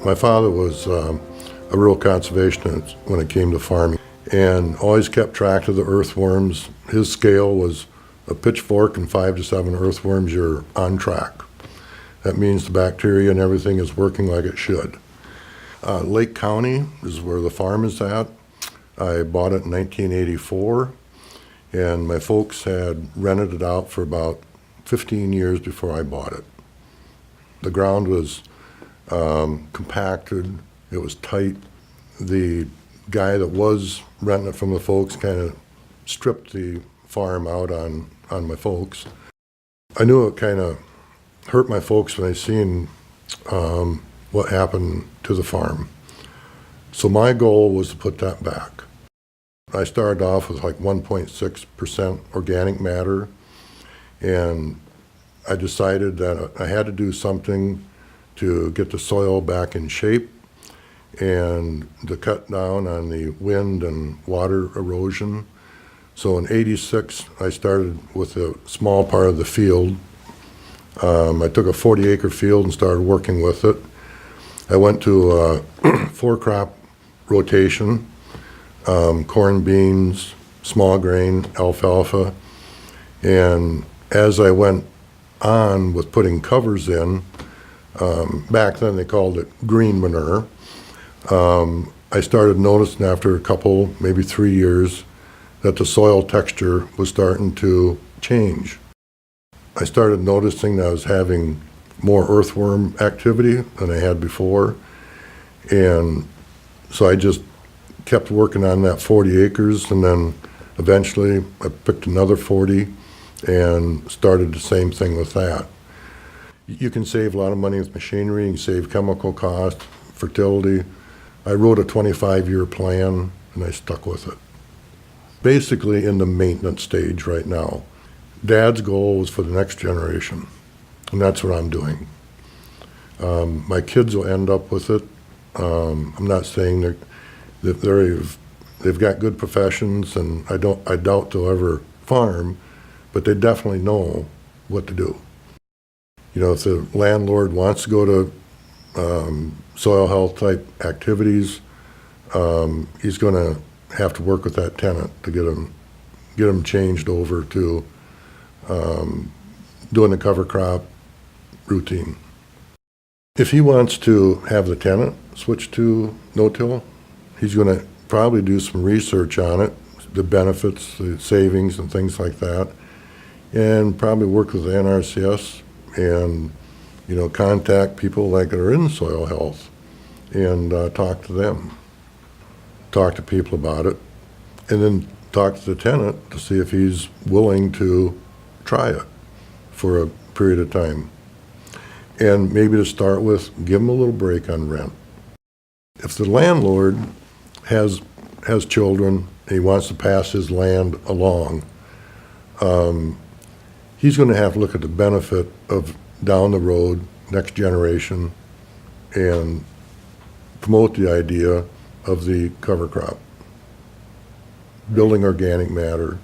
My father was a real conservationist when it came to farming and always kept track of the earthworms. His scale was a pitchfork and 5 to 7 earthworms, you're on track. That means the bacteria and everything is working like it should. Lake County is where the farm is at. I bought it in 1984, and my folks had rented it out for about 15 years before I bought it. The ground was compacted, it was tight. The guy that was renting it from the folks kind of stripped the farm out on my folks. I knew it kind of hurt my folks when I seen what happened to the farm. So my goal was to put that back. I started off with like 1.6% organic matter, and I decided that I had to do something to get the soil back in shape and to cut down on the wind and water erosion. So in '86, I started with a small part of the field. I took a 40-acre field and started working with it. I went to a 4-crop rotation, corn, beans, small grain, alfalfa, and as I went on with putting covers in, back then they called it green manure, I started noticing after a couple, maybe 3 years, that the soil texture was starting to change. I started noticing that I was having more earthworm activity than I had before, and so I just kept working on that 40 acres, and then eventually I picked another 40 and started the same thing with that. You can save a lot of money with machinery, you can save chemical costs, fertility. I wrote a 25-year plan and I stuck with it. Basically in the maintenance stage right now. Dad's goal was for the next generation, and that's what I'm doing. My kids will end up with it. I'm not saying that they've got good professions, and I doubt they'll ever farm, but they definitely know what to do. You know, if the landlord wants to go to soil health type activities, he's going to have to work with that tenant to get them changed over to doing the cover crop routine. If he wants to have the tenant switch to no-till, he's going to probably do some research on it, the benefits, the savings, and things like that, and probably work with the NRCS and, you know, contact people like that are in soil health and talk to them, talk to people about it, and then talk to the tenant to see if he's willing to try it for a period of time. And maybe to start with, give him a little break on rent. If the landlord has children and he wants to pass his land along, he's going to have to look at the benefit of down the road, next generation, and promote the idea of the cover crop, building organic matter,